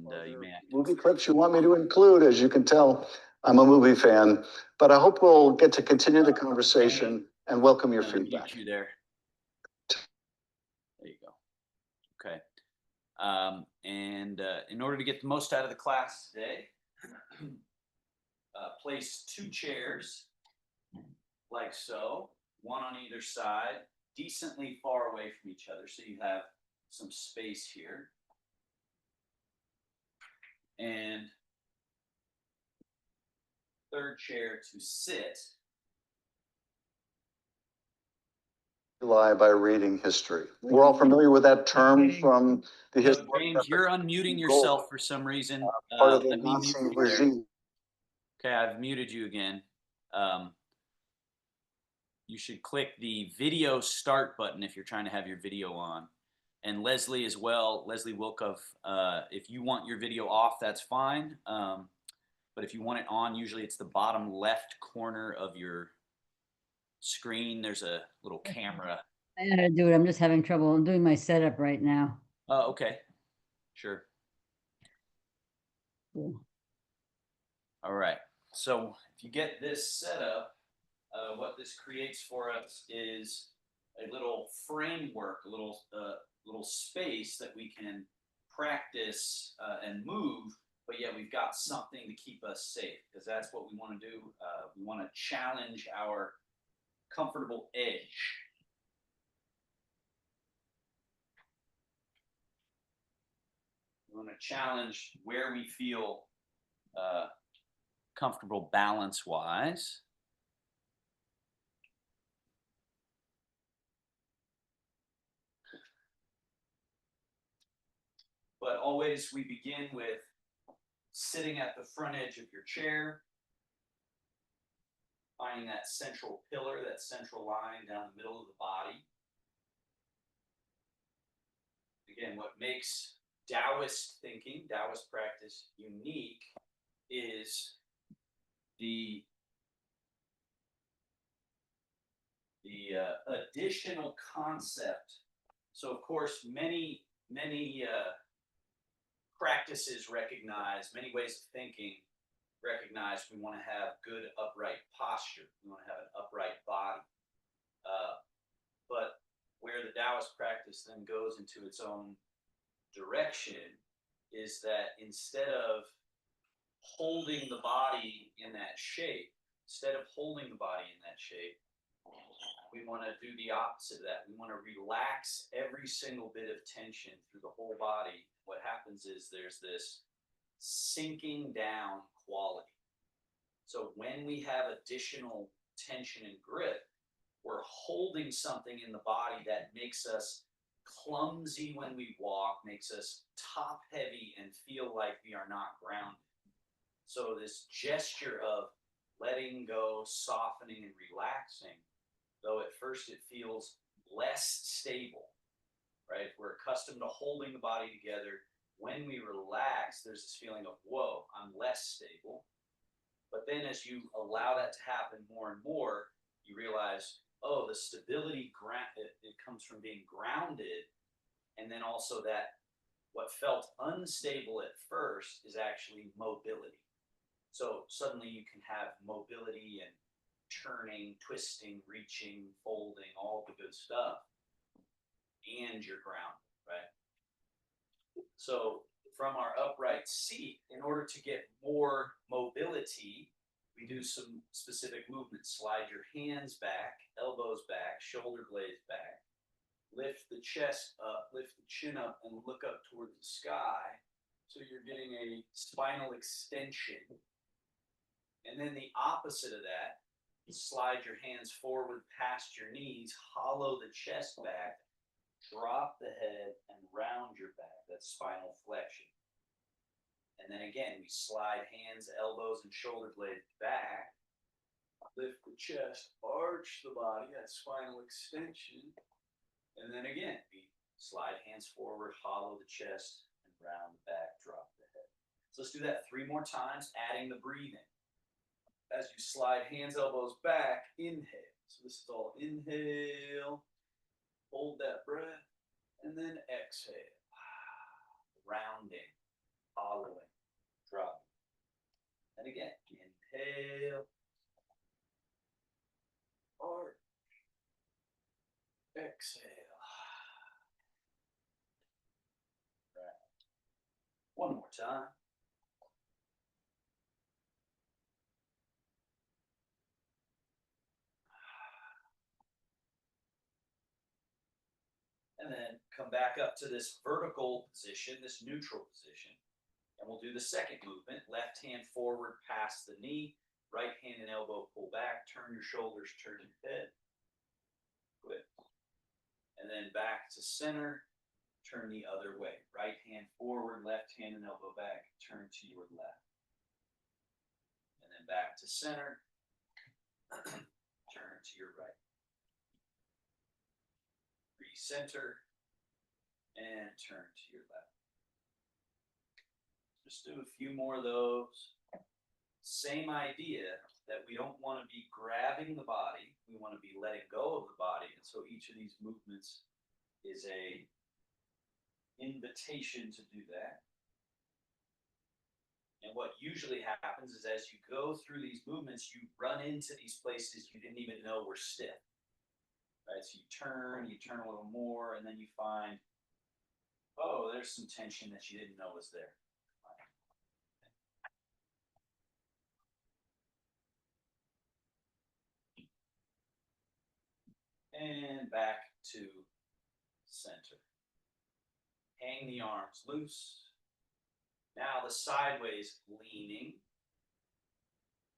and you may have to. Movie clips you want me to include. As you can tell, I'm a movie fan, but I hope we'll get to continue the conversation and welcome your feedback. You there. There you go. Okay. And in order to get the most out of the class today, place 2 chairs like so, one on either side, decently far away from each other, so you have some space here. And third chair to sit. Lie by reading history. We're all familiar with that term from the history. James, you're unmuting yourself for some reason. Part of the Nazi regime. Okay, I've muted you again. You should click the video start button if you're trying to have your video on. And Leslie as well, Leslie Wilkov, if you want your video off, that's fine. But if you want it on, usually it's the bottom left corner of your screen. There's a little camera. I know how to do it. I'm just having trouble. I'm doing my setup right now. Oh, okay. Sure. Cool. All right. So if you get this set up, what this creates for us is a little framework, a little space that we can practice and move, but yet we've got something to keep us safe, because that's what we want to do. We want to challenge our comfortable edge. We want to challenge where we feel comfortable balance-wise. But always we begin with sitting at the front edge of your chair, finding that central pillar, that central line down the middle of the body. Again, what makes Taoist thinking, Taoist practice unique is the additional concept. So of course, many practices recognize, many ways of thinking recognize we want to have good upright posture. We want to have an upright body. But where the Taoist practice then goes into its own direction is that instead of holding the body in that shape, we want to do the opposite of that. We want to relax every single bit of tension through the whole body. What happens is there's this sinking down quality. So when we have additional tension and grip, we're holding something in the body that makes us clumsy when we walk, makes us top heavy and feel like we are not grounded. So this gesture of letting go, softening, and relaxing, though at first it feels less stable, right? We're accustomed to holding the body together. When we relax, there's this feeling of, whoa, I'm less stable. But then as you allow that to happen more and more, you realize, oh, the stability, it comes from being grounded. And then also that what felt unstable at first is actually mobility. So suddenly you can have mobility and turning, twisting, reaching, folding, all the good stuff, and you're grounded, right? So from our upright seat, in order to get more mobility, we do some specific movements. Slide your hands back, elbows back, shoulder blades back. Lift the chest up, lift the chin up, and look up toward the sky. So you're getting a spinal extension. And then the opposite of that, slide your hands forward past your knees, hollow the chest back, drop the head, and round your back. That's spinal flexion. And then again, we slide hands, elbows, and shoulder blades back, lift the chest, arch the body, that's spinal extension. And then again, we slide hands forward, hollow the chest, and round the back, drop the head. So let's do that 3 more times, adding the breathing. As you slide hands, elbows back, inhale. So this is all inhale, hold that breath, and then exhale. Rounding, hollowing, dropping. And again, inhale, arch, exhale. Right. One more time. And then come back up to this vertical position, this neutral position. And we'll do the second movement. Left hand forward past the knee, right hand and elbow pull back, turn your shoulders, turn your head. Good. And then back to center, turn the other way. Right hand forward, left hand and elbow back, turn to your left. And then back to center, turn to your right. Recenter, and turn to your left. Just do a few more of those. Same idea that we don't want to be grabbing the body, we want to be letting go of the body. And so each of these movements is a invitation to do that. And what usually happens is as you go through these movements, you run into these places you didn't even know were stiff. Right? So you turn a little more, and then you find, oh, there's some tension that you didn't know was there. And back to center. Hang the arms loose. Now the sideways leaning.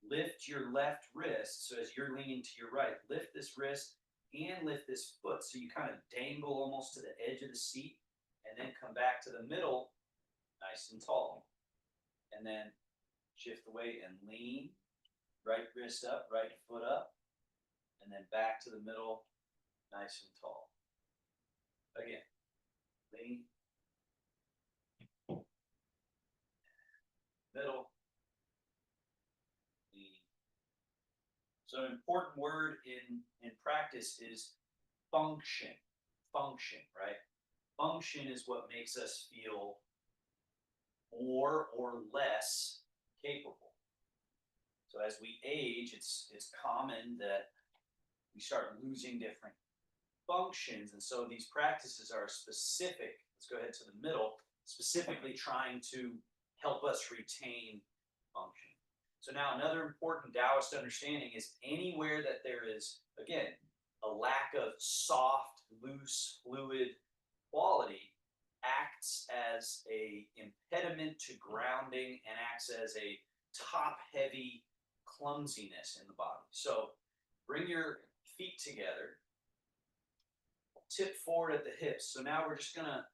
Lift your left wrist. So as you're leaning to your right, lift this wrist and lift this foot. So you kind of dangle almost to the edge of the seat and then come back to the middle, nice and tall. And then shift the weight and lean. Right wrist up, right foot up. And then back to the middle, nice and tall. Again, lean. Middle. Lean. So an important word in practice is function. Function, right? Function is what makes us feel more or less capable. So as we age, it's common that we start losing different functions. And so these practices are specific. Let's go ahead to the middle, specifically trying to help us retain function. So now another important Taoist understanding is anywhere that there is, again, a lack of soft, loose, fluid quality acts as a impediment to grounding and acts as a top-heavy clumsiness in the body. So bring your feet together, tip forward at the hips. So now we're just going to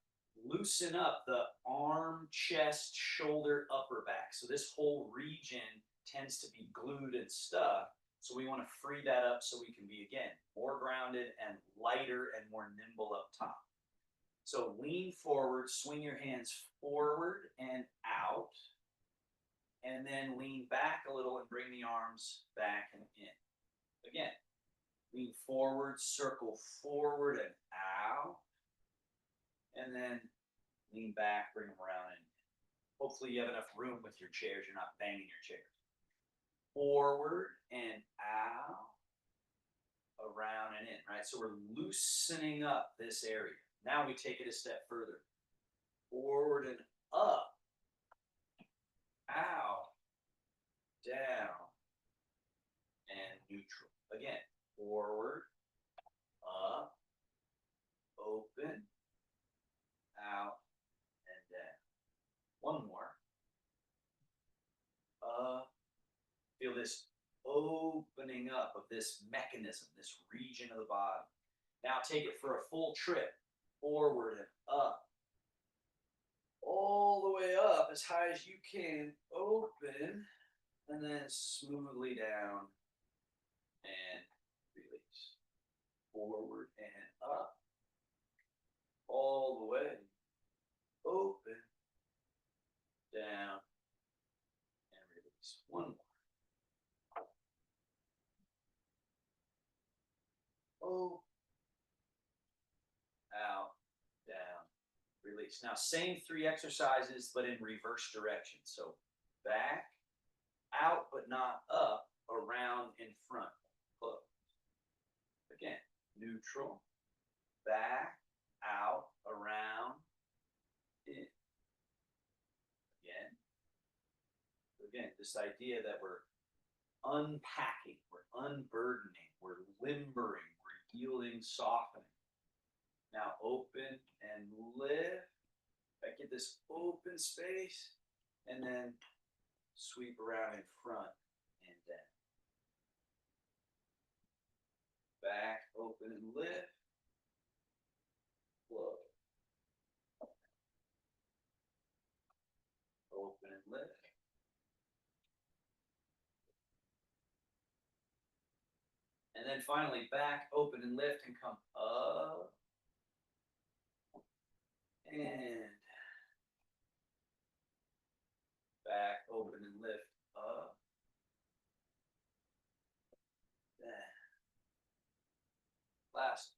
loosen up the arm, chest, shoulder, upper back. So this whole region tends to be glued and stuck. So we want to free that up so we can be, again, more grounded and lighter and more nimble up top. So lean forward, swing your hands forward and out, and then lean back a little and bring the arms back and in. Again, lean forward, circle forward and out, and then lean back, bring them around, and hopefully you have enough room with your chairs. You're not banging your chairs. Forward and out, around and in, right? So we're loosening up this area. Now we take it a step further. Forward and up, out, down, and neutral. Again, forward, up, open, out, and down. One more. Feel this opening up of this mechanism, this region of the body. Now take it for a full trip. Forward and up. All the way up as high as you can. Open. And then smoothly down. And release. Forward and up. All the way. Open. Down. And release. One more. Oh, out, down, release. Now, same 3 exercises, but in reverse direction. So back, out, but not up, around, in front, close. Again, neutral, back, out, around, in. Again, this idea that we're unpacking, we're unburdening, we're limbering, we're yielding, softening. Now open and lift. I get this open space and then sweep around in front and down. Back, open and lift. Close. Open and lift. And then finally back, open and lift and come up. And back, open and lift up. Then last.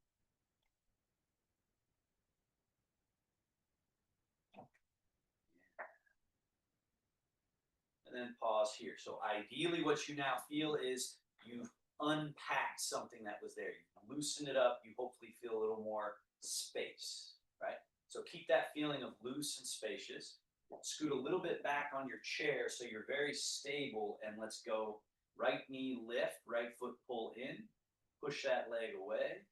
And then pause here. So ideally what you now feel is you've unpacked something that was there. You loosen it up, you hopefully feel a little more space, right? So keep that feeling of loose and spacious. Scoot a little bit back on your chair so you're very stable, and let's go right knee lift, right foot pull in, push that leg away,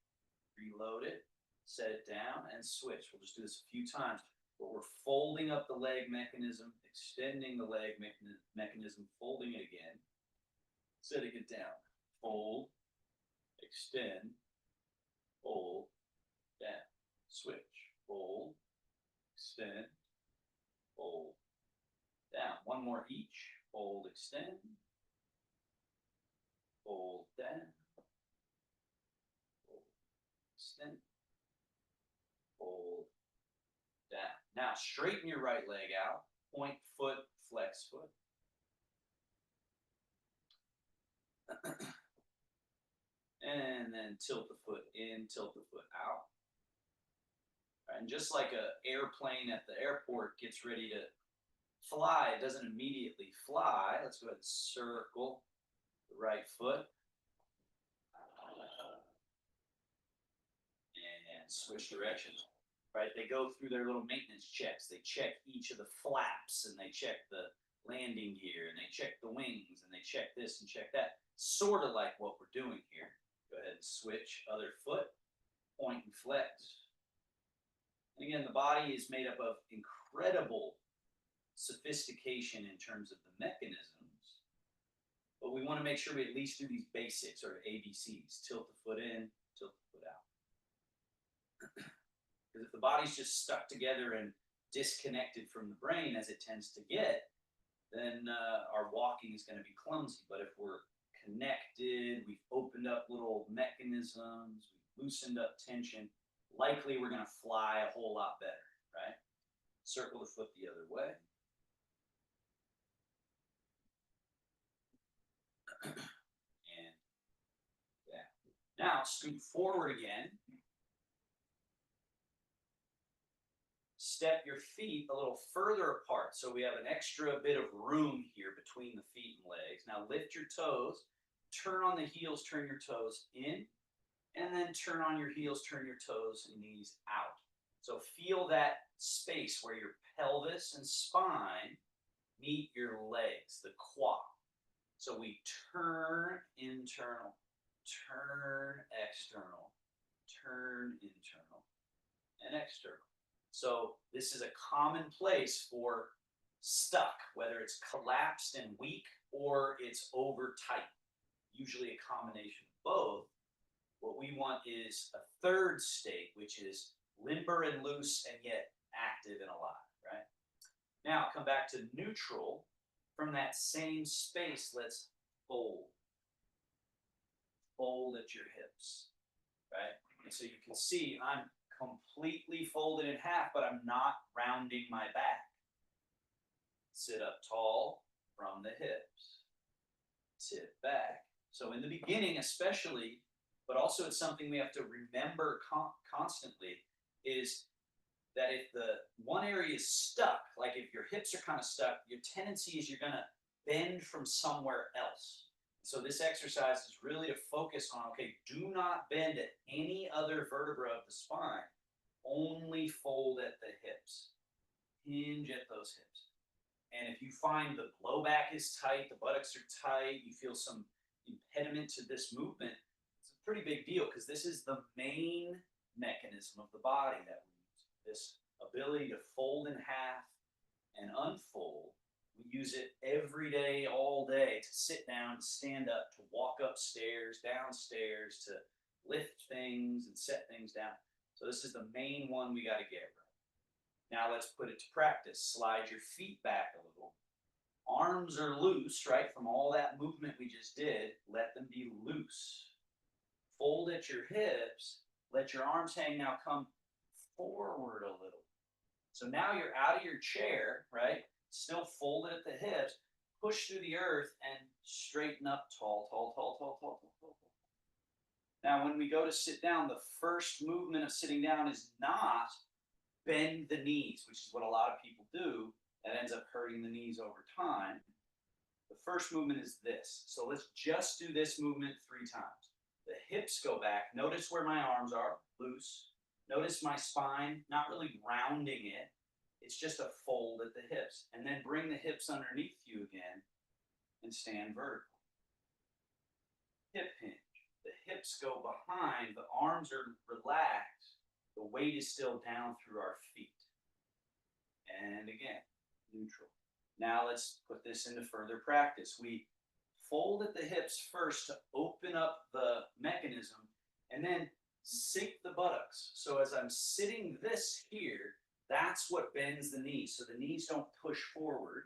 reload it, set it down, and switch. We'll just do this a few times, but we're folding up the leg mechanism, extending the leg mechanism, folding it again, setting it down. Fold, extend, fold, down, switch, fold, extend, fold, down. One more each. Fold, extend, fold, down, fold, extend, fold, down. Now straighten your right leg out, point foot, flex foot. And then tilt the foot in, tilt the foot out. And just like an airplane at the airport gets ready to fly, it doesn't immediately fly. Let's go ahead and circle the right foot. And switch directions. Right? They go through their little maintenance checks. They check each of the flaps, and they check the landing gear, and they check the wings, and they check this and check that. Sort of like what we're doing here. Go ahead and switch other foot, point and flex. And again, the body is made up of incredible sophistication in terms of the mechanisms, but we want to make sure we at least do these basics, or ABCs. Tilt the foot in, tilt the foot out. Because if the body's just stuck together and disconnected from the brain, as it tends to get, then our walking is going to be clumsy. But if we're connected, we've opened up little mechanisms, we've loosened up tension, likely we're going to fly a whole lot better, right? Circle the foot the other way. And yeah. Now scoot forward again. Step your feet a little further apart so we have an extra bit of room here between the feet and legs. Now lift your toes, turn on the heels, turn your toes in, and then turn on your heels, turn your toes and knees out. So feel that space where your pelvis and spine meet your legs, the quad. So we turn internal, turn external, turn internal, and external. So this is a common place for stuck, whether it's collapsed and weak or it's over tight. Usually a combination of both. What we want is a third state, which is limber and loose and yet active and alive, right? Now come back to neutral. From that same space, let's fold. Fold at your hips, right? And so you can see I'm completely folded in half, but I'm not rounding my back. Sit up tall from the hips. Tip back. So in the beginning especially, but also it's something we have to remember constantly, is that if the one area is stuck, like if your hips are kind of stuck, your tendency is you're going to bend from somewhere else. So this exercise is really to focus on, okay, do not bend at any other vertebra of the spine, only fold at the hips, hinge at those hips. And if you find the low back is tight, the buttocks are tight, you feel some impediment to this movement, it's a pretty big deal because this is the main mechanism of the body that we use. This ability to fold in half and unfold. We use it every day, all day, to sit down, to stand up, to walk upstairs, downstairs, to lift things and set things down. So this is the main one we got to get right. Now let's put it to practice. Slide your feet back a little. Arms are loose, right? From all that movement we just did, let them be loose. Fold at your hips. Let your arms hang. Now come forward a little. So now you're out of your chair, right? Still folded at the hips. Push through the earth and straighten up tall, tall, tall, tall, tall, tall, tall. Now, when we go to sit down, the first movement of sitting down is not bend the knees, which is what a lot of people do. That ends up hurting the knees over time. The first movement is this. So let's just do this movement 3 times. The hips go back. Notice where my arms are, loose. Notice my spine, not really rounding it. It's just a fold at the hips. And then bring the hips underneath you again and stand vertical. Hip hinge. The hips go behind. The arms are relaxed. The weight is still down through our feet. And again, neutral. Now let's put this into further practice. We fold at the hips first to open up the mechanism and then sink the buttocks. So as I'm sitting this here, that's what bends the knees. So the knees don't push forward.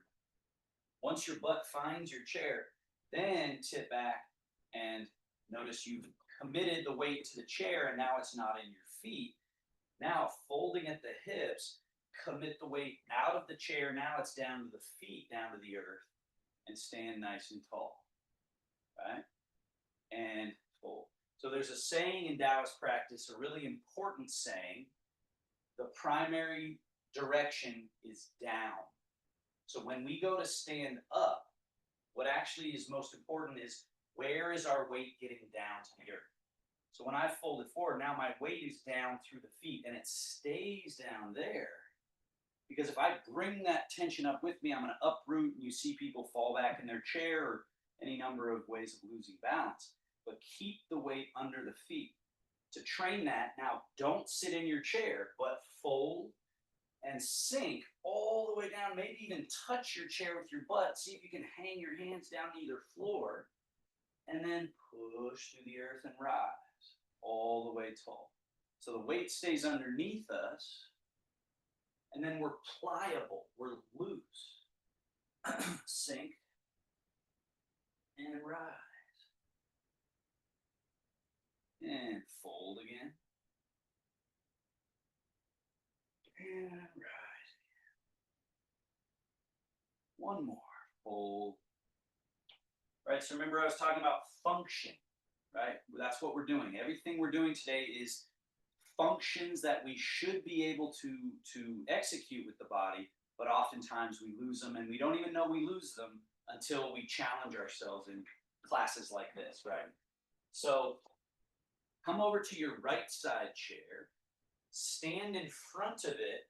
Once your butt finds your chair, then tip back and notice you've committed the weight to the chair and now it's not in your feet. Now folding at the hips, commit the weight out of the chair. Now it's down to the feet, down to the earth, and stand nice and tall. Right? And fold. So there's a saying in Taoist practice, a really important saying. The primary direction is down. So when we go to stand up, what actually is most important is where is our weight getting down to the earth? So when I fold it forward, now my weight is down through the feet and it stays down there. Because if I bring that tension up with me, I'm going to uproot and you see people fall back in their chair or any number of ways of losing balance. But keep the weight under the feet. To train that, now don't sit in your chair, but fold and sink all the way down, maybe even touch your chair with your butt. See if you can hang your hands down to either floor and then push through the earth and rise all the way tall. So the weight stays underneath us and then we're pliable, we're loose. Sink and rise. And fold again. And rise. One more. Fold. Right, so remember I was talking about function, right? That's what we're doing. Everything we're doing today is functions that we should be able to execute with the body, but oftentimes we lose them and we don't even know we lose them until we challenge ourselves in classes like this, right? So come over to your right side chair, stand in front of it,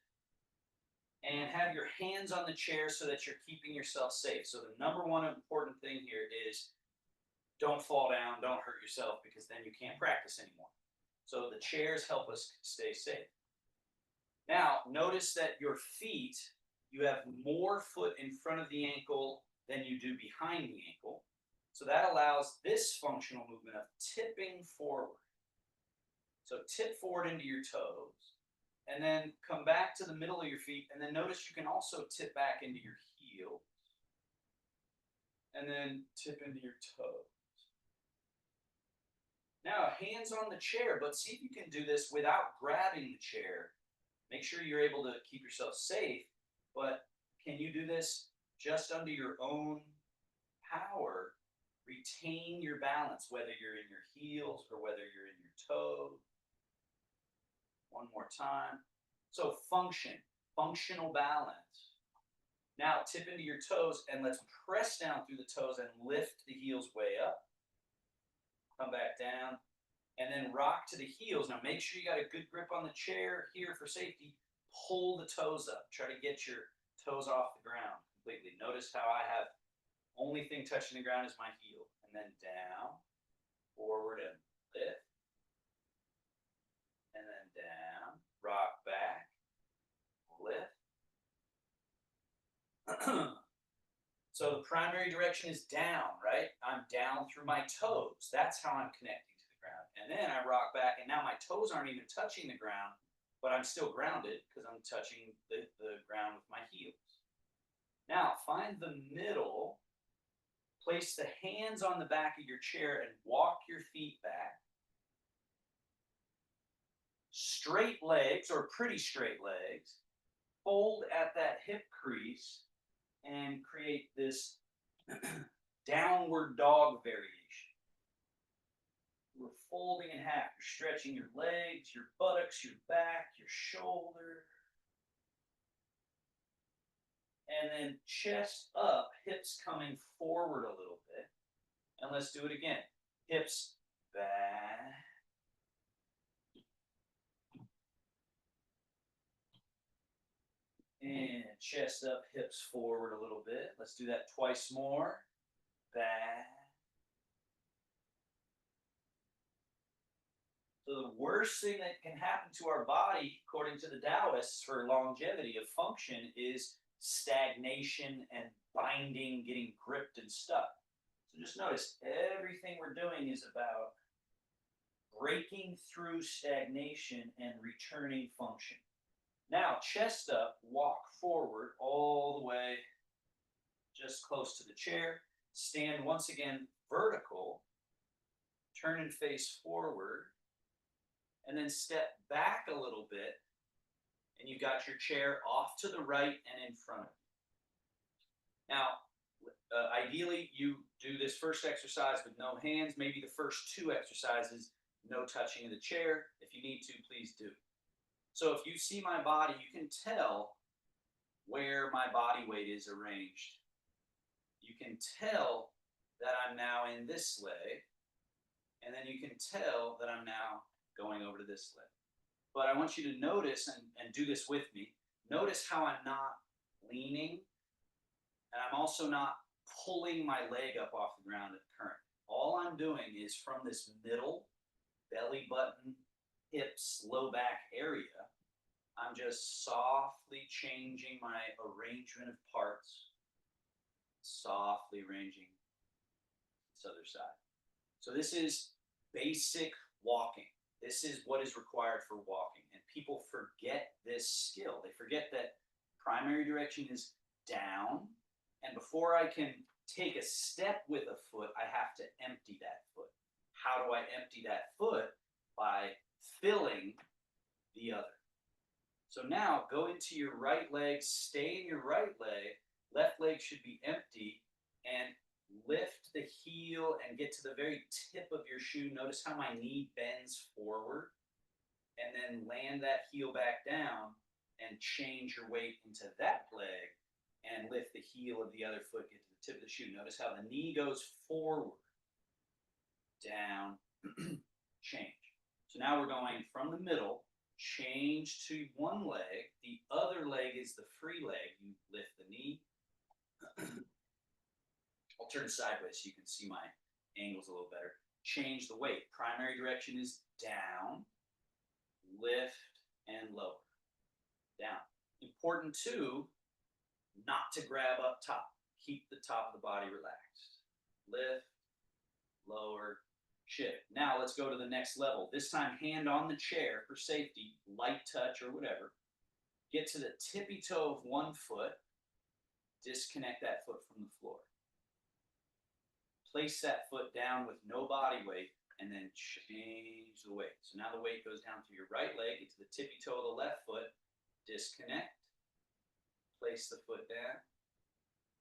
and have your hands on the chair so that you're keeping yourself safe. So the number one important thing here is don't fall down, don't hurt yourself, because then you can't practice anymore. So the chairs help us stay safe. Now, notice that your feet, you have more foot in front of the ankle than you do behind the ankle. So that allows this functional movement of tipping forward. So tip forward into your toes, and then come back to the middle of your feet, and then notice you can also tip back into your heels, and then tip into your toes. Now, hands on the chair, but see if you can do this without grabbing the chair. Make sure you're able to keep yourself safe, but can you do this just under your own power? Retain your balance, whether you're in your heels or whether you're in your toes. One more time. So functional balance. Now tip into your toes and let's press down through the toes and lift the heels way up. Come back down and then rock to the heels. Now make sure you got a good grip on the chair here for safety. Pull the toes up. Try to get your toes off the ground completely. Notice how I have only thing touching the ground is my heel. And then down, forward and lift. And then down, rock back, lift. So the primary direction is down, right? I'm down through my toes. That's how I'm connecting to the ground. And then I rock back, and now my toes aren't even touching the ground, but I'm still grounded because I'm touching the ground with my heels. Now find the middle, place the hands on the back of your chair and walk your feet back. Straight legs or pretty straight legs, fold at that hip crease and create this downward dog variation. We're folding in half. You're stretching your legs, your buttocks, your back, your shoulder. And then chest up, hips coming forward a little bit. And let's do it again. Hips back. And chest up, hips forward a little bit. Let's do that twice more. Back. So the worst thing that can happen to our body, according to the Taoists, for longevity of function is stagnation and binding, getting gripped and stuck. So just notice everything we're doing is about breaking through stagnation and returning function. Now, chest up, walk forward all the way just close to the chair. Stand once again vertical, turn and face forward, and then step back a little bit, and you got your chair off to the right and in front of you. Now, ideally, you do this first exercise with no hands, maybe the first two exercises, no touching of the chair. If you need to, please do. So if you see my body, you can tell where my body weight is arranged. You can tell that I'm now in this leg, and then you can tell that I'm now going over to this leg. But I want you to notice, and do this with me, notice how I'm not leaning, and I'm also not pulling my leg up off the ground at current. All I'm doing is from this middle, belly button, hips, low back area, I'm just softly changing my arrangement of parts, softly arranging this other side. So this is basic walking. This is what is required for walking. And people forget this skill. They forget that primary direction is down. And before I can take a step with a foot, I have to empty that foot. How do I empty that foot? By filling the other. So now go into your right leg, stay in your right leg, left leg should be empty, and lift the heel and get to the very tip of your shoe. Notice how my knee bends forward, and then land that heel back down and change your weight into that leg and lift the heel of the other foot, get to the tip of the shoe. Notice how the knee goes forward, down, change. So now we're going from the middle, change to one leg. The other leg is the free leg. You lift the knee. I'll turn sideways so you can see my angles a little better. Change the weight. Primary direction is down, lift, and lower. Down. Important too, not to grab up top. Keep the top of the body relaxed. Lift, lower, shift. Now let's go to the next level. This time, hand on the chair for safety, light touch or whatever. Get to the tippy toe of one foot. Disconnect that foot from the floor. Place that foot down with no body weight, and then change the weight. So now the weight goes down to your right leg, get to the tippy toe of the left foot, disconnect, place the foot down,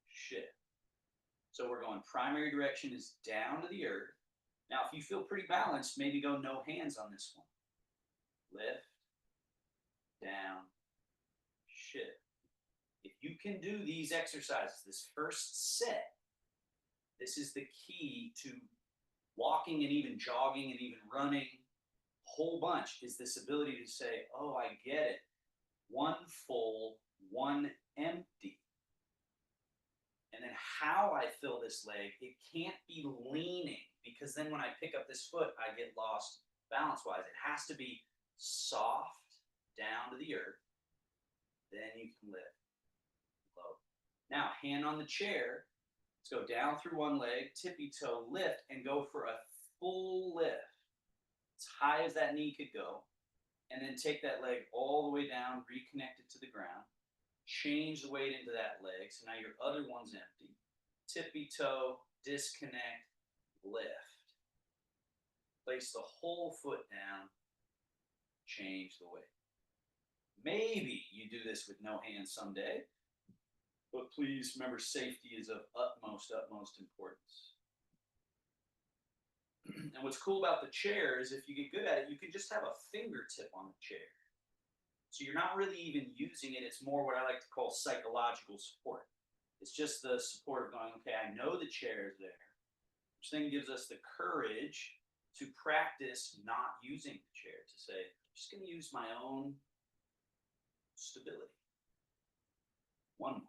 shift. So we're going primary direction is down to the earth. Now, if you feel pretty balanced, maybe go no hands on this one. Lift, down, shift. If you can do these exercises, this first set, this is the key to walking and even jogging and even running. Whole bunch is this ability to say, oh, I get it. One full, one empty. And then how I fill this leg, it can't be leaning, because then when I pick up this foot, I get lost balance-wise. It has to be soft down to the earth. Then you can lift. Low. Now, hand on the chair. Let's go down through one leg, tippy toe, lift, and go for a full lift. As high as that knee could go. And then take that leg all the way down, reconnect it to the ground. Change the weight into that leg. So now your other one's empty. Tippy toe, disconnect, lift. Place the whole foot down. Change the weight. Maybe you do this with no hands someday. But please remember, safety is of utmost importance. And what's cool about the chair is if you get good at it, you can just have a fingertip on the chair. So you're not really even using it. It's more what I like to call psychological support. It's just the support of going, okay, I know the chair is there, which then gives us the courage to practice not using the chair, to say, I'm just going to use my own stability. One more.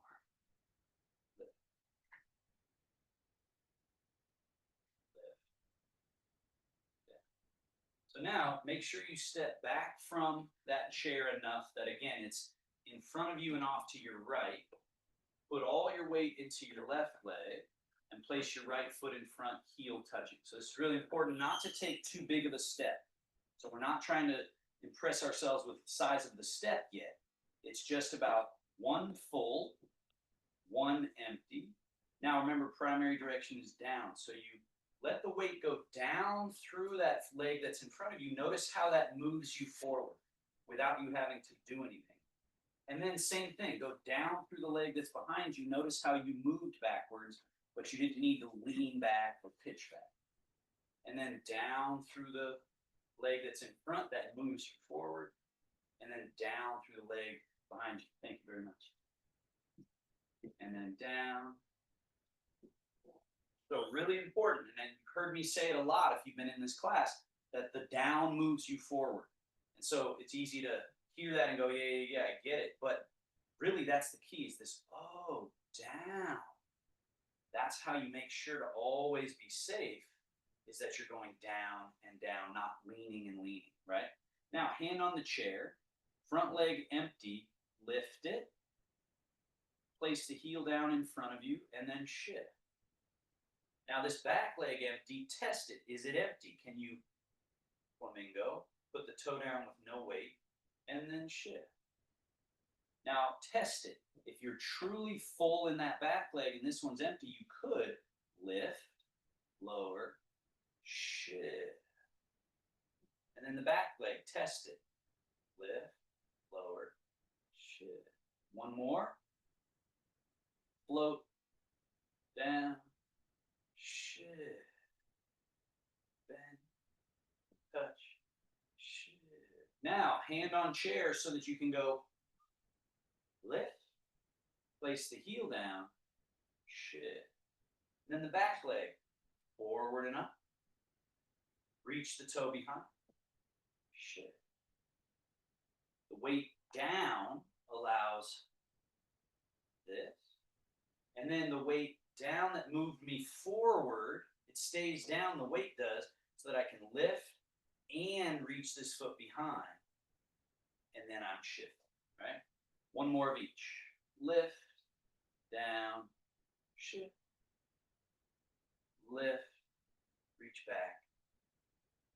So now make sure you step back from that chair enough that, again, it's in front of you and off to your right. Put all your weight into your left leg and place your right foot in front, heel touching. So it's really important not to take too big of a step. So we're not trying to impress ourselves with the size of the step yet. It's just about one full, one empty. Now remember, primary direction is down. So you let the weight go down through that leg that's in front of you. Notice how that moves you forward without you having to do anything. And then same thing, go down through the leg that's behind you. Notice how you moved backwards, but you didn't need to lean back or pitch back. And then down through the leg that's in front, that moves you forward. And then down through the leg behind you. Thank you very much. And then down. So really important, and you've heard me say it a lot if you've been in this class, that the down moves you forward. And so it's easy to hear that and go, yeah, I get it. But really that's the key, is this, oh, down. That's how you make sure to always be safe, is that you're going down and down, not leaning and leaning, right? Now, hand on the chair, front leg empty, lift it, place the heel down in front of you, and then shift. Now this back leg empty, test it. Is it empty? Can you, flamingo, put the toe down with no weight, and then shift. Now test it. If you're truly full in that back leg and this one's empty, you could lift, lower, shift. And then the back leg, test it. Lift, lower, shift. One more. Float, down, shift, bend, touch, shift. Now, hand on chair so that you can go lift, place the heel down, shift. And then the back leg, forward and up. Reach the toe behind, shift. The weight down allows this. And then the weight down that moved me forward, it stays down, the weight does, so that I can lift and reach this foot behind. And then I'm shifting, right? One more of each. Lift, down, shift. Lift, reach back,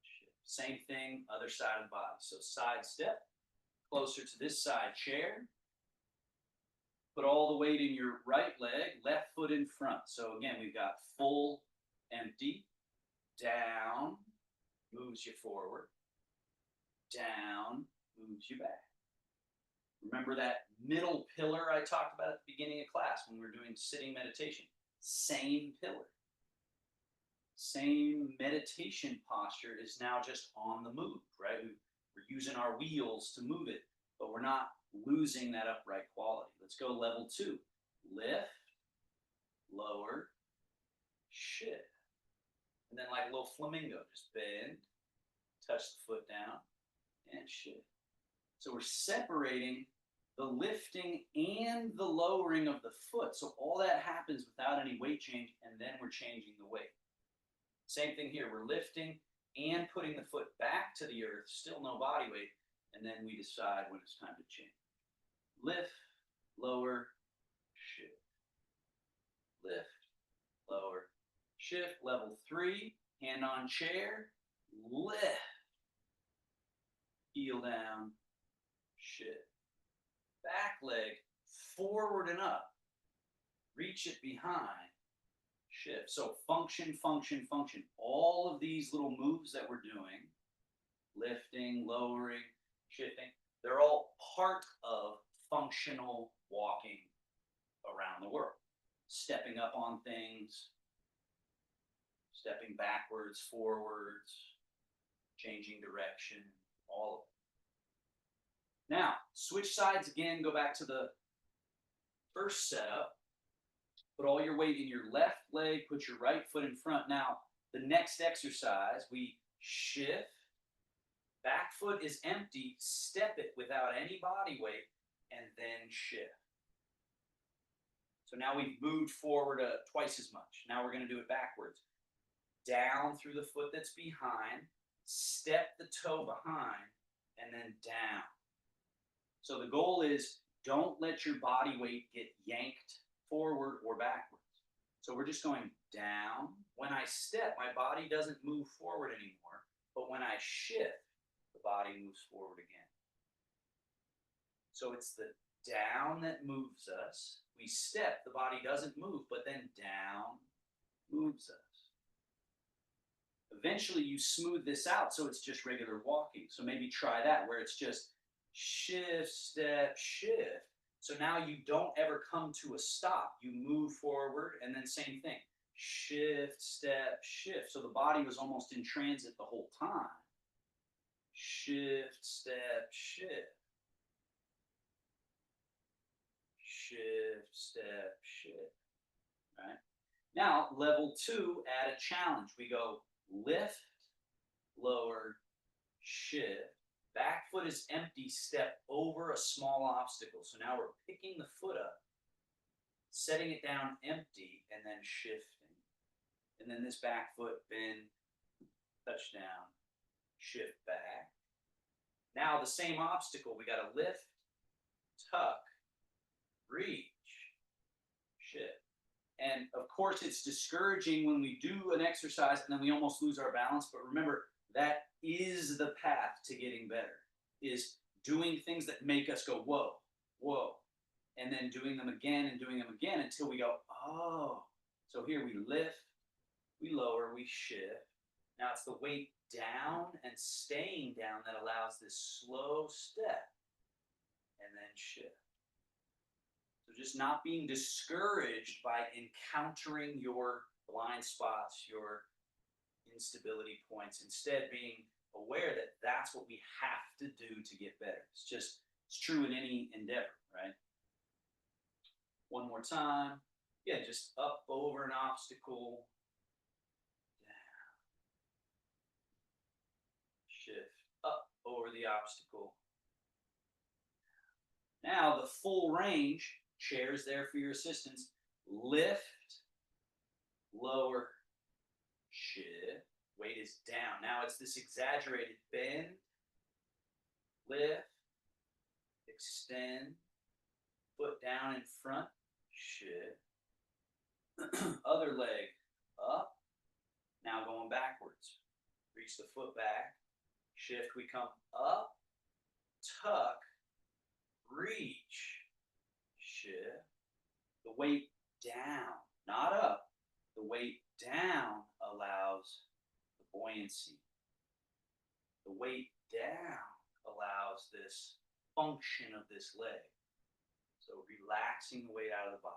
shift. Same thing, other side of the body. So side step, closer to this side chair. Put all the weight in your right leg, left foot in front. So again, we've got full, empty, down, moves you forward, down, moves you back. Remember that middle pillar I talked about at the beginning of class when we were doing sitting meditation? Same pillar. Same meditation posture is now just on the move, right? We're using our wheels to move it, but we're not losing that upright quality. Let's go level 2. Lift, lower, shift. And then like a little flamingo, just bend, touch the foot down, and shift. So we're separating the lifting and the lowering of the foot. So all that happens without any weight change, and then we're changing the weight. Same thing here. We're lifting and putting the foot back to the earth, still no body weight, and then we decide when it's time to change. Lift, lower, shift. Lift, lower, shift. Level 3, hand on chair, lift. Heel down, shift. Back leg forward and up. Reach it behind, shift. So function, function, function. All of these little moves that we're doing, lifting, lowering, shifting, they're all part of functional walking around the world. Stepping up on things, stepping backwards, forwards, changing direction, all of it. Now, switch sides again, go back to the first setup. Put all your weight in your left leg, put your right foot in front. Now, the next exercise, we shift. Back foot is empty, step it without any body weight, and then shift. So now we've moved forward twice as much. Now we're going to do it backwards. Down through the foot that's behind, step the toe behind, and then down. So the goal is don't let your body weight get yanked forward or backwards. So we're just going down. When I step, my body doesn't move forward anymore, but when I shift, the body moves forward again. So it's the down that moves us. We step, the body doesn't move, but then down moves us. Eventually you smooth this out so it's just regular walking. So maybe try that where it's just shift, step, shift. So now you don't ever come to a stop. You move forward and then same thing. Shift, step, shift. So the body was almost in transit the whole time. Shift, step, shift. Shift, step, shift. Right? Now, level 2, add a challenge. We go lift, lower, shift. Back foot is empty, step over a small obstacle. So now we're picking the foot up, setting it down empty, and then shifting. And then this back foot, bend, touch down, shift back. Now the same obstacle, we got to lift, tuck, reach, shift. And of course, it's discouraging when we do an exercise and then we almost lose our balance. But remember, that is the path to getting better, is doing things that make us go, whoa, whoa. And then doing them again and doing them again until we go, oh. So here we lift, we lower, we shift. Now it's the weight down and staying down that allows this slow step and then shift. So just not being discouraged by encountering your blind spots, your instability points, instead being aware that that's what we have to do to get better. It's true in any endeavor, right? One more time. Yeah, just up over an obstacle, down, shift, up over the obstacle. Now the full range, chair's there for your assistance. Lift, lower, shift. Weight is down. Now it's this exaggerated bend, lift, extend, foot down in front, shift. Other leg up. Now going backwards. Reach the foot back, shift. We come up, tuck, reach, shift. The weight down, not up. The weight down allows the buoyancy. The weight down allows this function of this leg. So relaxing the weight out of the body.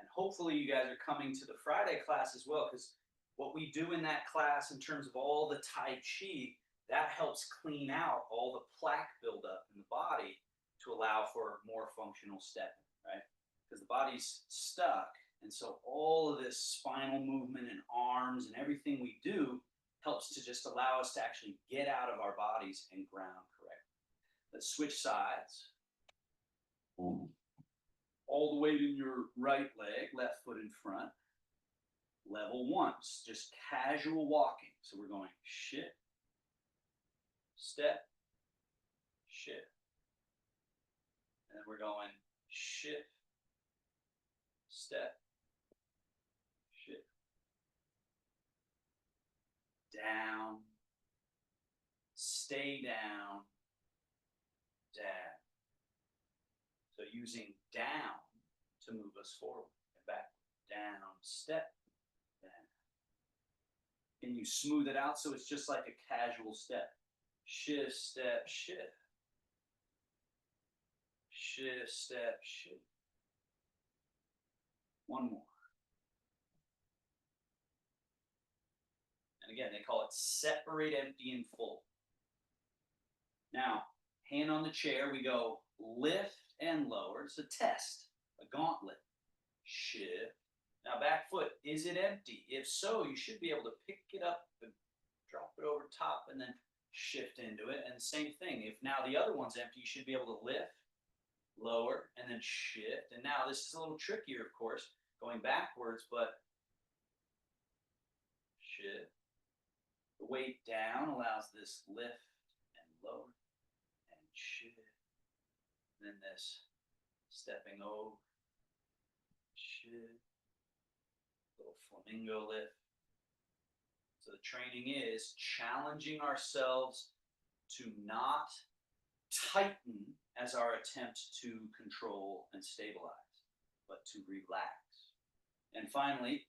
And hopefully you guys are coming to the Friday class as well, because what we do in that class in terms of all the Tai Chi, that helps clean out all the plaque buildup in the body to allow for more functional stepping, right? Because the body's stuck. And so all of this spinal movement and arms and everything we do helps to just allow us to actually get out of our bodies and ground correctly. Let's switch sides. All the weight in your right leg, left foot in front. Level 1, just casual walking. So we're going shift, step, shift. And then we're going shift, step, shift. Down, stay down, down. So using down to move us forward and back, down, step, down. Can you smooth it out so it's just like a casual step? Shift, step, shift. Shift, step, shift. One more. And again, they call it separate, empty, and full. Now, hand on the chair, we go lift and lower. It's a test, a gauntlet. Shift. Now, back foot, is it empty? If so, you should be able to pick it up and drop it over top and then shift into it. And same thing, if now the other one's empty, you should be able to lift, lower, and then shift. And now this is a little trickier, of course, going backwards, but shift. The weight down allows this lift and lower and shift. And then this stepping over, shift, little flamingo lift. So the training is challenging ourselves to not tighten as our attempt to control and stabilize, but to relax. And finally,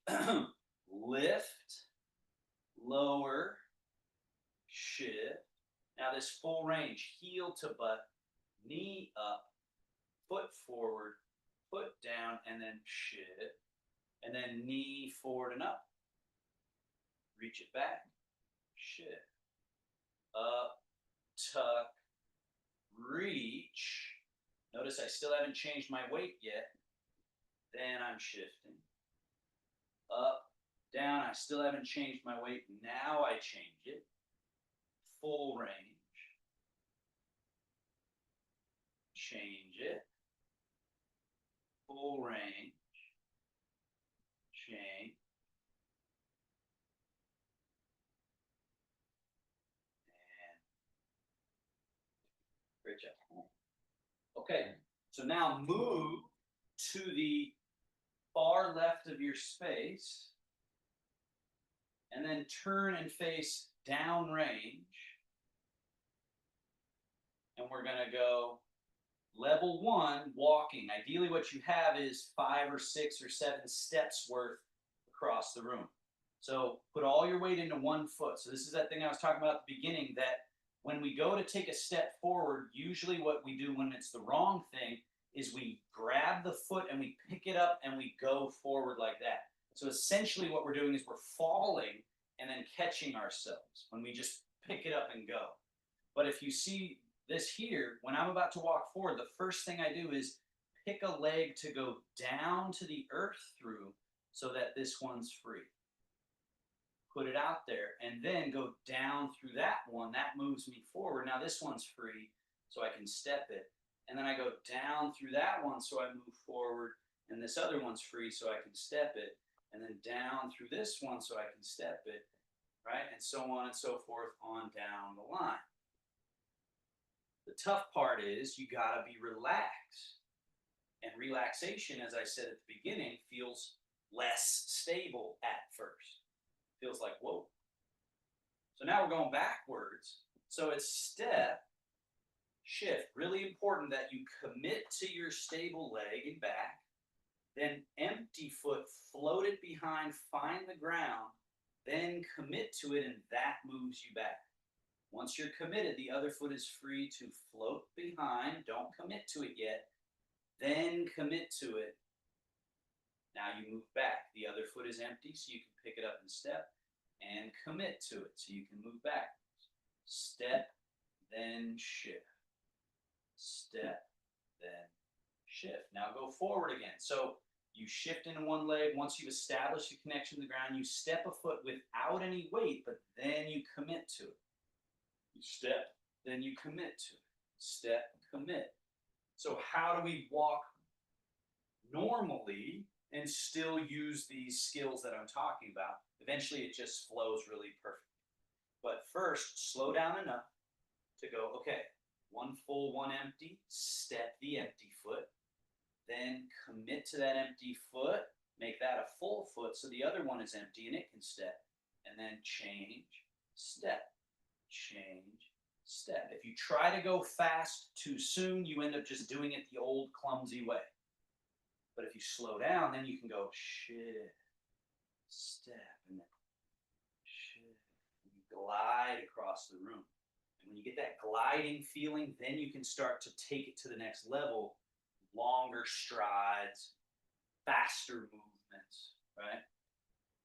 lift, lower, shift. Now this full range, heel to butt, knee up, foot forward, foot down, and then shift. And then knee forward and up. Reach it back, shift. Up, tuck, reach. Notice I still haven't changed my weight yet. Then I'm shifting. Up, down, I still haven't changed my weight. Now I change it. Full range. Change it. Full range. Change. And great job. Okay, so now move to the far left of your space and then turn and face down range. And we're going to go level 1, walking. Ideally, what you have is 5 or 6 or 7 steps worth across the room. So put all your weight into one foot. So this is that thing I was talking about at the beginning, that when we go to take a step forward, usually what we do when it's the wrong thing is we grab the foot and we pick it up and we go forward like that. So essentially what we're doing is we're falling and then catching ourselves when we just pick it up and go. But if you see this here, when I'm about to walk forward, the first thing I do is pick a leg to go down to the earth through so that this one's free. Put it out there and then go down through that one. That moves me forward. Now this one's free, so I can step it. And then I go down through that one so I move forward. And this other one's free, so I can step it. And then down through this one so I can step it. Right? And so on and so forth on down the line. The tough part is you got to be relaxed. And relaxation, as I said at the beginning, feels less stable at first. Feels like, whoa. So now we're going backwards. So it's step, shift. Really important that you commit to your stable leg and back. Then empty foot, float it behind, find the ground. Then commit to it, and that moves you back. Once you're committed, the other foot is free to float behind. Don't commit to it yet. Then commit to it. Now you move back. The other foot is empty, so you can pick it up and step, and commit to it, so you can move back. step, then shift, step, then shift. Now go forward again. So you shift into one leg. Once you've established a connection to the ground, you step a foot without any weight, but then you commit to it. You step, then you commit to it. Step, commit. So how do we walk normally and still use these skills that I'm talking about? Eventually it just flows really perfectly. But first, slow down enough to go, okay, one full, one empty, step the empty foot, then commit to that empty foot, make that a full foot so the other one is empty and it can step, and then change, step, change, step. If you try to go fast too soon, you end up just doing it the old clumsy way. But if you slow down, then you can go shift, step, and then shift. And you glide across the room. And when you get that gliding feeling, then you can start to take it to the next level. Longer strides, faster movements, right?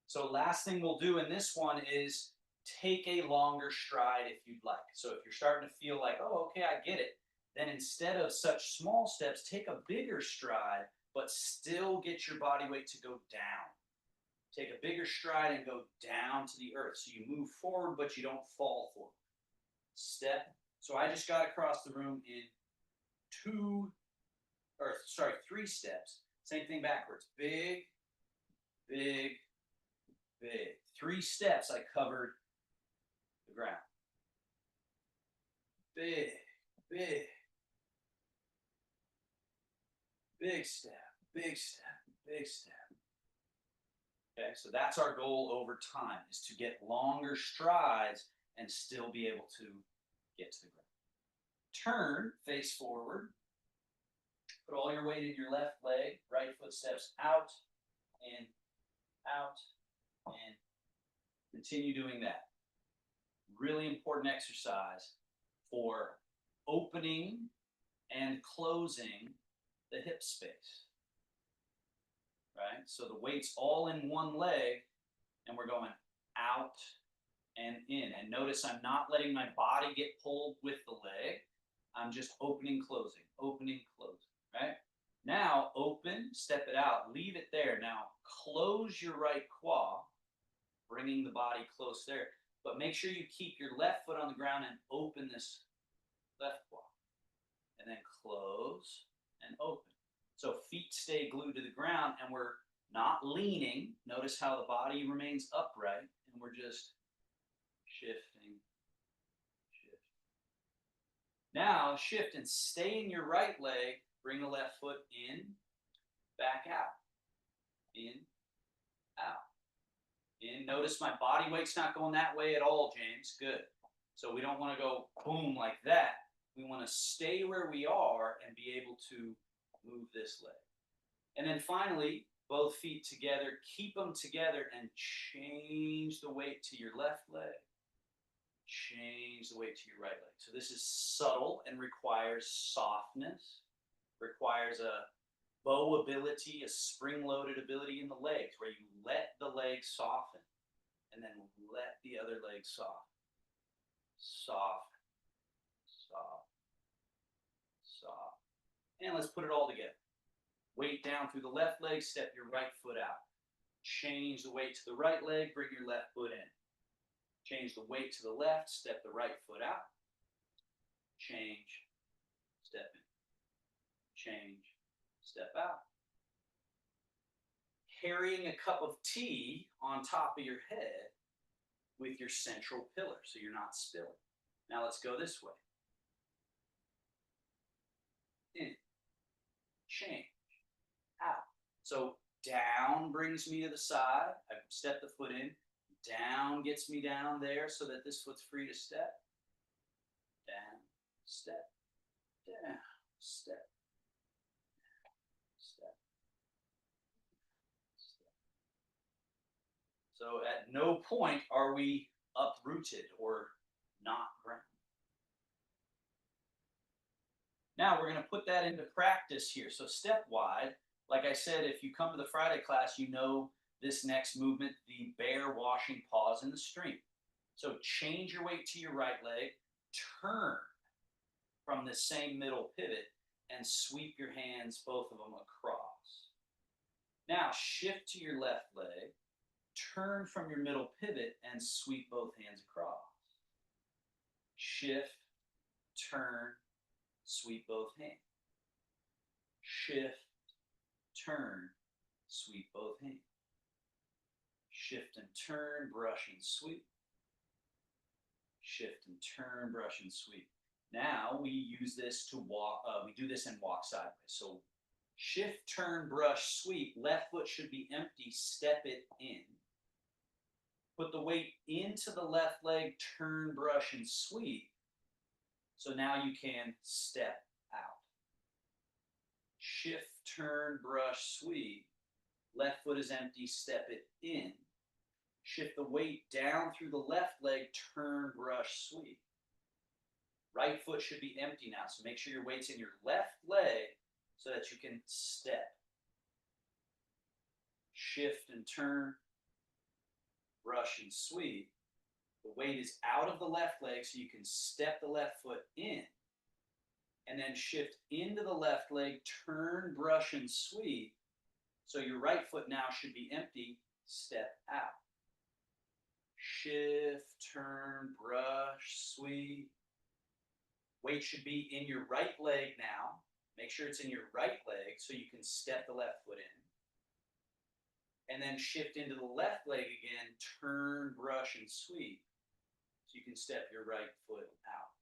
So last thing we'll do in this one is take a longer stride if you'd like. So if you're starting to feel like, oh, okay, I get it, then instead of such small steps, take a bigger stride, but still get your body weight to go down. Take a bigger stride and go down to the earth. So you move forward, but you don't fall forward. Step. So I just got across the room in three steps. Same thing backwards. Big, big, big. 3 steps I covered the ground. Big, big, big step, big step, big step. Okay, so that's our goal over time, is to get longer strides and still be able to get to the ground. Turn, face forward. Put all your weight in your left leg. Right foot steps out, in, out, in. Continue doing that. Really important exercise for opening and closing the hip space. Right? So the weight's all in one leg, and we're going out and in. And notice I'm not letting my body get pulled with the leg. I'm just opening, closing, right? Now, open, step it out, leave it there. Now, close your right quad, bringing the body close there. But make sure you keep your left foot on the ground and open this left quad. And then close and open. So feet stay glued to the ground, and we're not leaning. Notice how the body remains upright, and we're just shifting, shift. Now shift and stay in your right leg. Bring the left foot in, back out, in, out, in. Notice my body weight's not going that way at all, James. Good. So we don't want to go boom like that. We want to stay where we are and be able to move this leg. And then finally, both feet together, keep them together and change the weight to your left leg. Change the weight to your right leg. So this is subtle and requires softness, requires a bow ability, a spring-loaded ability in the legs, where you let the leg soften and then let the other leg soften. Soft, soft, soft. And let's put it all together. Weight down through the left leg, step your right foot out. Change the weight to the right leg, bring your left foot in. Change the weight to the left, step the right foot out. Change, step in. Change, step out. Carrying a cup of tea on top of your head with your central pillar so you're not spilling. Now let's go this way. In, change, out. So down brings me to the side. I step the foot in. Down gets me down there so that this foot's free to step. Down, step, down, step, step, step. So at no point are we uprooted or not grounded. Now we're going to put that into practice here. So step wide. Like I said, if you come to the Friday class, you know this next movement, the bear washing paws in the stream. So change your weight to your right leg, turn from the same middle pivot, and sweep your hands, both of them, across. Now shift to your left leg, turn from your middle pivot, and sweep both hands across. Shift, turn, sweep both hands. Shift, turn, sweep both hands. Shift and turn, brush and sweep. Shift and turn, brush and sweep. Now we use this to walk, we do this and walk sideways. So shift, turn, brush, sweep. Left foot should be empty, step it in. Put the weight into the left leg, turn, brush, and sweep. So now you can step out. Shift, turn, brush, sweep. Left foot is empty, step it in. Shift the weight down through the left leg, turn, brush, sweep. Right foot should be empty now, so make sure your weight's in your left leg so that you can step. Shift and turn, brush and sweep. The weight is out of the left leg so you can step the left foot in. And then shift into the left leg, turn, brush, and sweep. So your right foot now should be empty, step out. Shift, turn, brush, sweep. Weight should be in your right leg now. Make sure it's in your right leg so you can step the left foot in. And then shift into the left leg again, turn, brush, and sweep. So you can step your right foot out.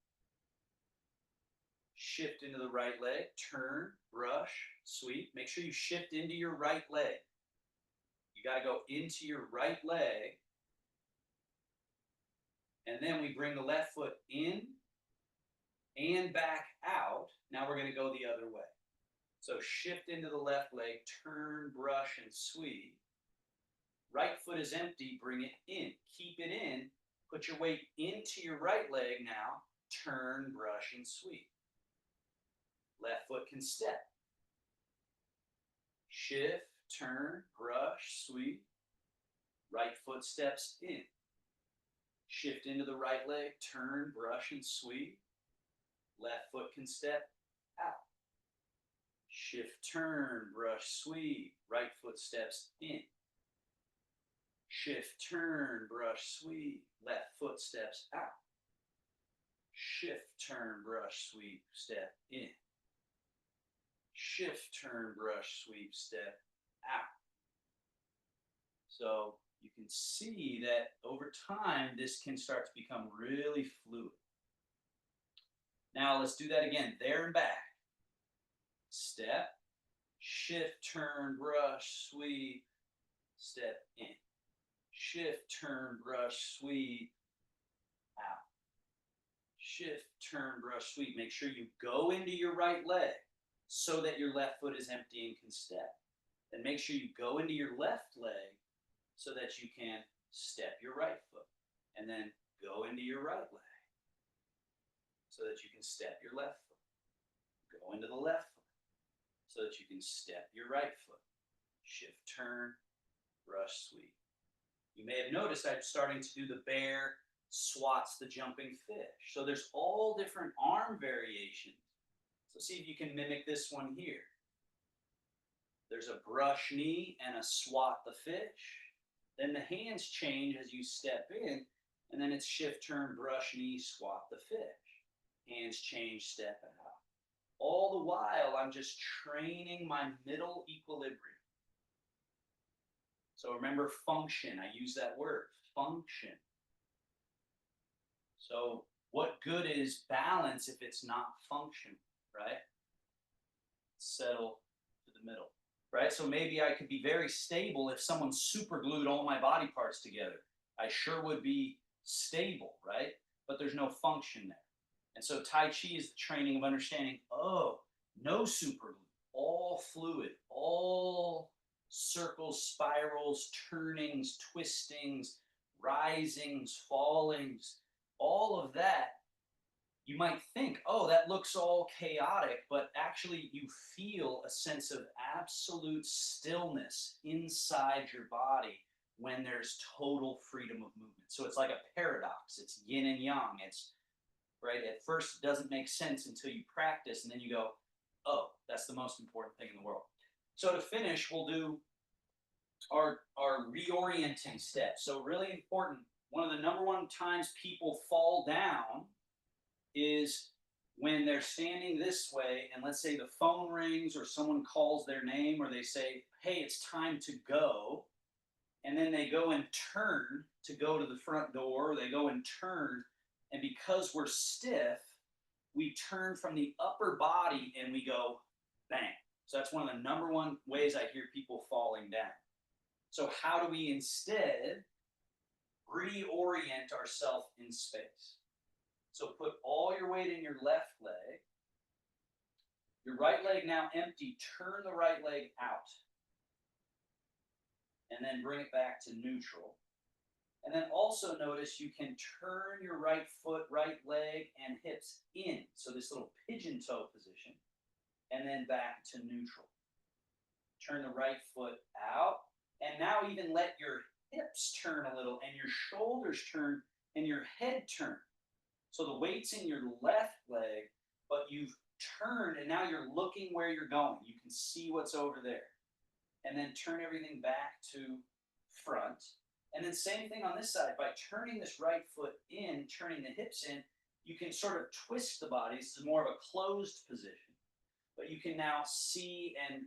Shift into the right leg, turn, brush, sweep. Make sure you shift into your right leg. You got to go into your right leg. And then we bring the left foot in and back out. Now we're going to go the other way. So shift into the left leg, turn, brush, and sweep. Right foot is empty, bring it in. Keep it in. Put your weight into your right leg now. Turn, brush, and sweep. Left foot can step. Shift, turn, brush, sweep. Right foot steps in. Shift into the right leg, turn, brush, and sweep. Left foot can step out. Shift, turn, brush, sweep. Right foot steps in. Shift, turn, brush, sweep. Left foot steps out. Shift, turn, brush, sweep, step in. Shift, turn, brush, sweep, step out. So you can see that over time, this can start to become really fluid. Now let's do that again, there and back. Step, shift, turn, brush, sweep, step in. Shift, turn, brush, sweep, out. Shift, turn, brush, sweep. Make sure you go into your right leg so that your left foot is empty and can step. Then make sure you go into your left leg so that you can step your right foot. And then go into your right leg so that you can step your left foot. Go into the left foot so that you can step your right foot. Shift, turn, brush, sweep. You may have noticed I'm starting to do the bear, swats, the jumping fish. So there's all different arm variations. So see if you can mimic this one here. There's a brush knee and a swat the fish. Then the hands change as you step in, and then it's shift, turn, brush, knee, swat the fish. Hands change, step out. All the while, I'm just training my middle equilibrium. So remember function, I use that word, function. So what good is balance if it's not function, right? Settle to the middle, right? So maybe I could be very stable if someone super glued all my body parts together. I sure would be stable, right? But there's no function there. And so Tai Chi is the training of understanding, oh, no super glue, all fluid, all circles, spirals, turnings, twistings, risings, fallings, all of that. You might think, oh, that looks all chaotic, but actually you feel a sense of absolute stillness inside your body when there's total freedom of movement. So it's like a paradox. It's yin and yang. It's right. At first, it doesn't make sense until you practice, and then you go, oh, that's the most important thing in the world. So to finish, we'll do our reorienting steps. So really important. One of the number one times people fall down is when they're standing this way, and let's say the phone rings or someone calls their name, or they say, hey, it's time to go. And then they go and turn to go to the front door, or they go and turn. And because we're stiff, we turn from the upper body and we go bang. So that's one of the number one ways I hear people falling down. So how do we instead reorient ourselves in space? So put all your weight in your left leg. Your right leg now empty. Turn the right leg out. And then bring it back to neutral. And then also notice you can turn your right foot, right leg, and hips in. So this little pigeon toe position. And then back to neutral. Turn the right foot out. And now even let your hips turn a little, and your shoulders turn, and your head turn. So the weight's in your left leg, but you've turned, and now you're looking where you're going. You can see what's over there. And then turn everything back to front. And then same thing on this side. By turning this right foot in, turning the hips in, you can sort of twist the body. This is more of a closed position. But you can now see and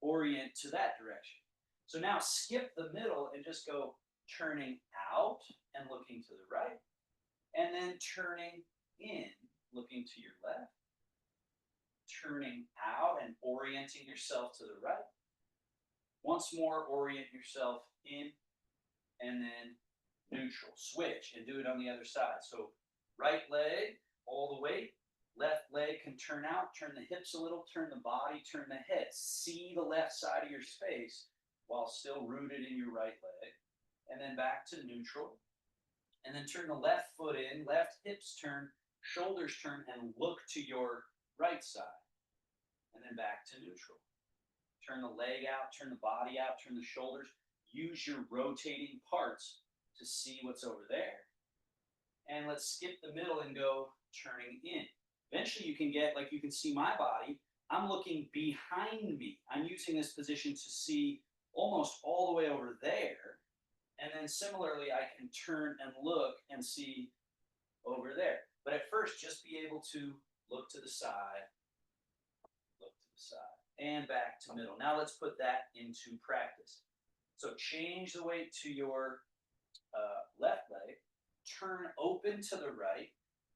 orient to that direction. So now skip the middle and just go turning out and looking to the right. And then turning in, looking to your left. Turning out and orienting yourself to the right. Once more, orient yourself in, and then neutral. Switch and do it on the other side. So right leg, all the weight. Left leg can turn out, turn the hips a little, turn the body, turn the head. See the left side of your space while still rooted in your right leg. And then back to neutral. And then turn the left foot in, left hips turn, shoulders turn, and look to your right side. And then back to neutral. Turn the leg out, turn the body out, turn the shoulders. Use your rotating parts to see what's over there. And let's skip the middle and go turning in. Eventually you can get, like you can see my body, I'm looking behind me. I'm using this position to see almost all the way over there. And then similarly, I can turn and look and see over there. But at first, just be able to look to the side, and back to middle. Now let's put that into practice. So change the weight to your left leg, turn open to the right,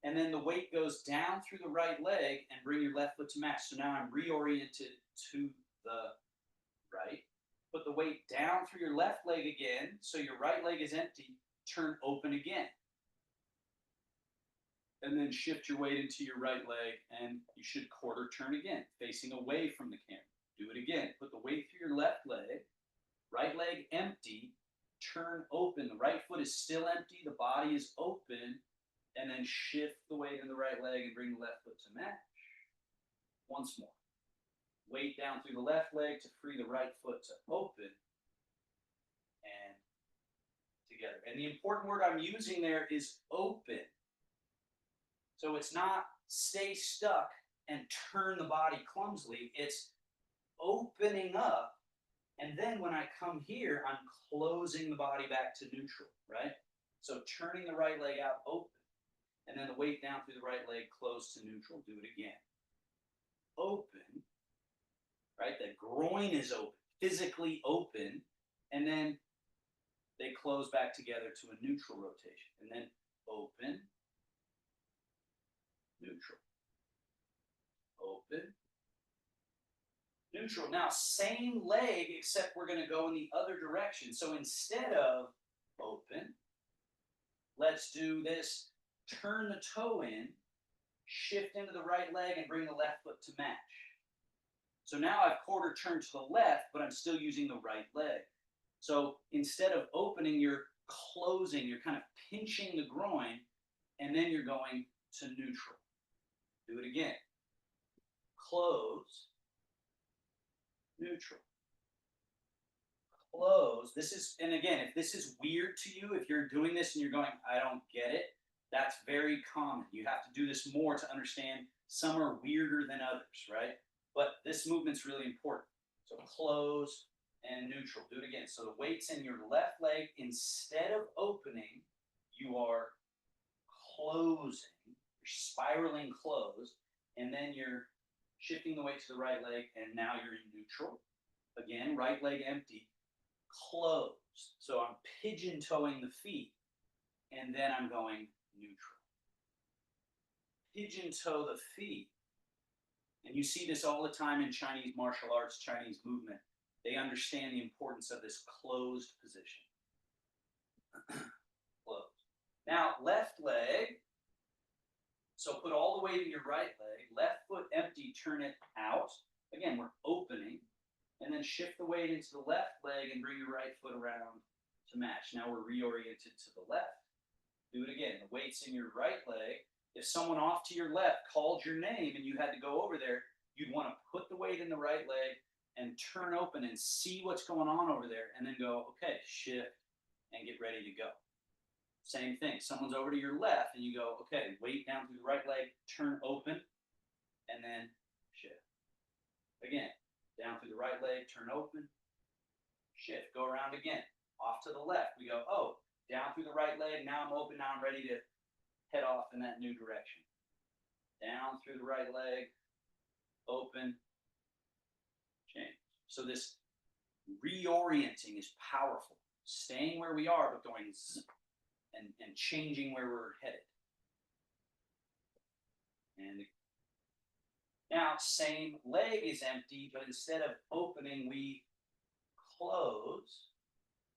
and then the weight goes down through the right leg and bring your left foot to match. So now I'm reoriented to the right. Put the weight down through your left leg again, so your right leg is empty. Turn open again. And then shift your weight into your right leg, and you should quarter turn again, facing away from the camera. Do it again. Put the weight through your left leg, right leg empty, turn open. The right foot is still empty, the body is open, and then shift the weight in the right leg and bring the left foot to match. Once more. Weight down through the left leg to free the right foot to open and together. And the important word I'm using there is open. So it's not stay stuck and turn the body clumsily. It's opening up. And then when I come here, I'm closing the body back to neutral, right? So turning the right leg out, open. And then the weight down through the right leg, close to neutral. Do it again. Open. Right? The groin is open, physically open, and then they close back together to a neutral rotation. And then open, neutral. Open, neutral. Now, same leg, except we're going to go in the other direction. So instead of open, let's do this. Turn the toe in, shift into the right leg, and bring the left foot to match. So now I've quarter turned to the left, but I'm still using the right leg. So instead of opening, you're closing. You're kind of pinching the groin, and then you're going to neutral. Do it again. Close, neutral. close. This is, and again, if this is weird to you, if you're doing this and you're going, I don't get it, that's very common. You have to do this more to understand. Some are weirder than others, right? But this movement's really important. So close and neutral. Do it again. So the weight's in your left leg. Instead of opening, you are closing. You're spiraling closed. And then you're shifting the weight to the right leg. And now you're in neutral. Again, right leg empty. Closed. So I'm pigeon toeing the feet. And then I'm going neutral. Pigeon toe the feet. And you see this all the time in Chinese martial arts, Chinese movement. They understand the importance of this closed position. Closed. Now, left leg. So put all the weight in your right leg. Left foot empty, turn it out. Again, we're opening. And then shift the weight into the left leg and bring your right foot around to match. Now we're reoriented to the left. Do it again. The weight's in your right leg. If someone off to your left called your name and you had to go over there, you'd want to put the weight in the right leg and turn open and see what's going on over there, and then go, okay, shift and get ready to go. Same thing. Someone's over to your left and you go, okay, weight down through the right leg, turn open, and then shift. Again, down through the right leg, turn open, shift, go around again. Off to the left, we go, oh, down through the right leg, now I'm open, now I'm ready to head off in that new direction. Down through the right leg, open, change. So this reorienting is powerful. Staying where we are, but going and changing where we're headed. And now, same leg is empty, but instead of opening, we close,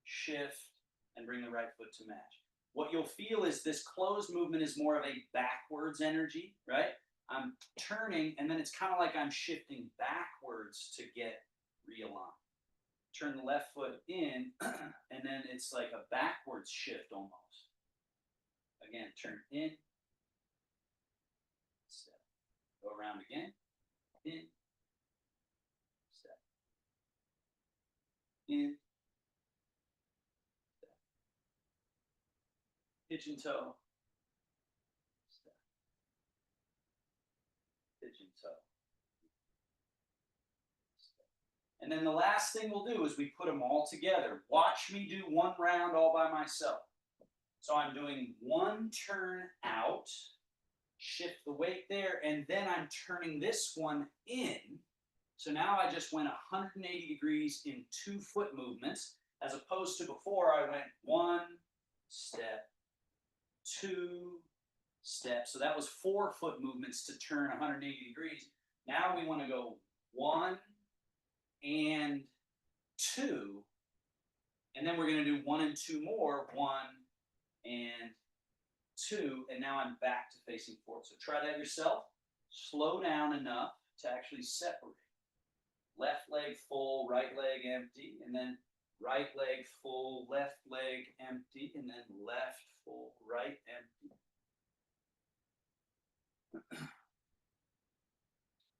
shift, and bring the right foot to match. What you'll feel is this closed movement is more of a backwards energy, right? I'm turning, and then it's kind of like I'm shifting backwards to get realigned. Turn the left foot in, and then it's like a backwards shift almost. Again, turn in, step, go around again, in, step, in, step, pigeon toe, step, pigeon toe. And then the last thing we'll do is we put them all together. Watch me do one round all by myself. So I'm doing one turn out, shift the weight there, and then I'm turning this one in. So now I just went 180 degrees in 2 foot movements, as opposed to before I went 1 step, 2 steps. So that was 4 foot movements to turn 180 degrees. Now we want to go 1 and 2, and then we're going to do 1 and 2 more, 1 and 2, and now I'm back to facing forward. So try that yourself. Slow down enough to actually separate. Left leg full, right leg empty, and then right leg full, left leg empty, and then left full, right empty.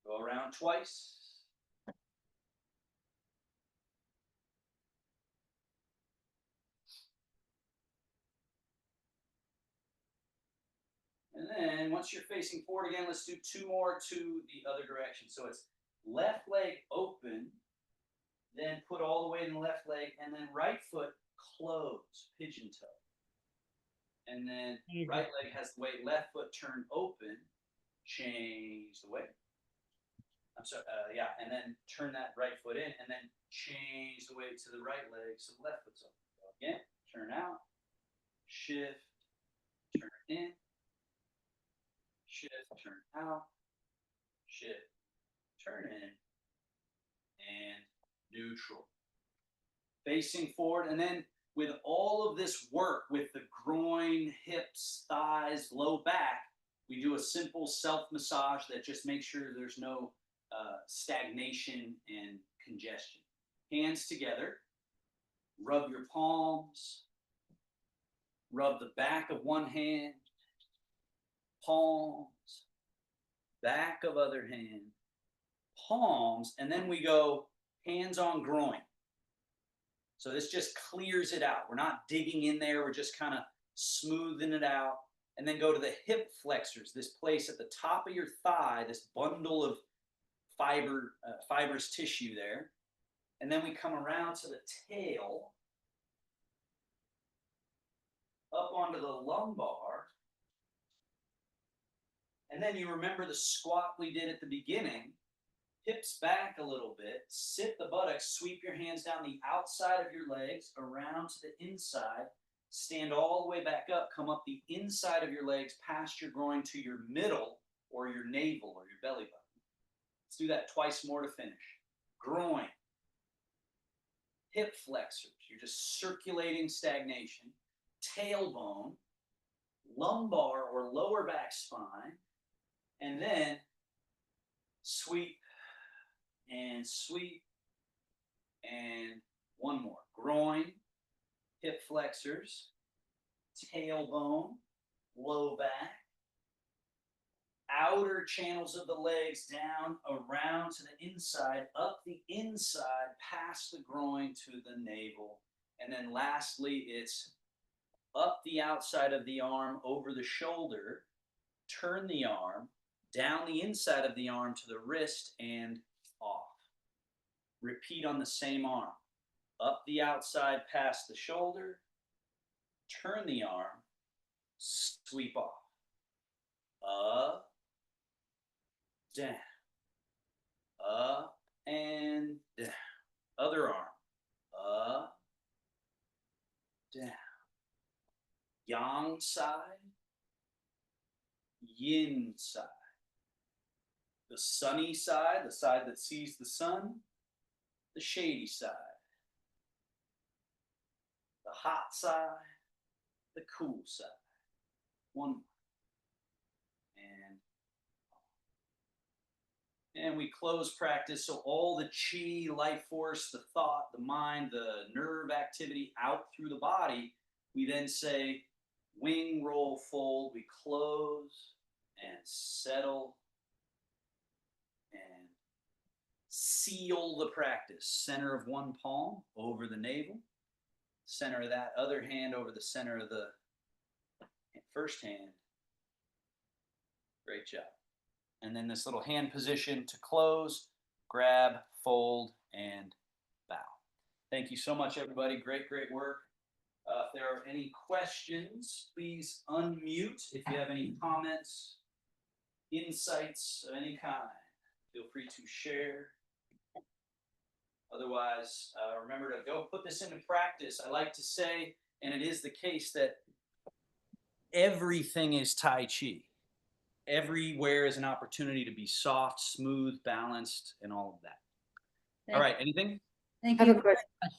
Go around twice. And then once you're facing forward again, let's do 2 more to the other direction. So it's left leg open, then put all the weight in the left leg, and then right foot close, pigeon toe. And then right leg has the weight, left foot turn open, change the weight. I'm sorry, yeah, and then turn that right foot in, and then change the weight to the right leg so the left foot's open. So again, turn out, shift, turn in, shift, turn out, shift, turn in, and neutral. Facing forward, and then with all of this work with the groin, hips, thighs, low back, we do a simple self-massage that just makes sure there's no stagnation and congestion. Hands together, rub your palms, rub the back of one hand, palms, back of other hand, palms, and then we go hands on groin. So this just clears it out. We're not digging in there. We're just kind of smoothing it out. And then go to the hip flexors, this place at the top of your thigh, this bundle of fibrous tissue there. And then we come around to the tail, up onto the lumbar. And then you remember the squat we did at the beginning. Hips back a little bit, sit the buttocks, sweep your hands down the outside of your legs, around to the inside, stand all the way back up, come up the inside of your legs, past your groin to your middle or your navel or your belly button. Let's do that twice more to finish. Groin, hip flexors, you're just circulating stagnation, tailbone, lumbar or lower back spine, and then sweep and sweep, and one more. Groin, hip flexors, tailbone, low back, outer channels of the legs down, around to the inside, up the inside, past the groin to the navel. And then lastly, it's up the outside of the arm, over the shoulder, turn the arm, down the inside of the arm to the wrist, and off. Repeat on the same arm. Up the outside past the shoulder, turn the arm, sweep off. Up, down, up and down. Other arm, up, down. Yang side, yin side. The sunny side, the side that sees the sun, the shady side, the hot side, the cool side. One more. And we close practice. So all the chi, life force, the thought, the mind, the nerve activity out through the body. We then say wing, roll, fold. We close and settle and seal the practice. Center of one palm over the navel. Center of that other hand over the center of the first hand. Great job. And then this little hand position to close, grab, fold, and bow. Thank you so much, everybody. Great, great work. If there are any questions, please unmute. If you have any comments, insights of any kind, feel free to share. Otherwise, remember to go put this into practice. I like to say, and it is the case, that everything is Tai Chi. Everywhere is an opportunity to be soft, smooth, balanced, and all of that. All right, anything? Thank I have you a very question. much.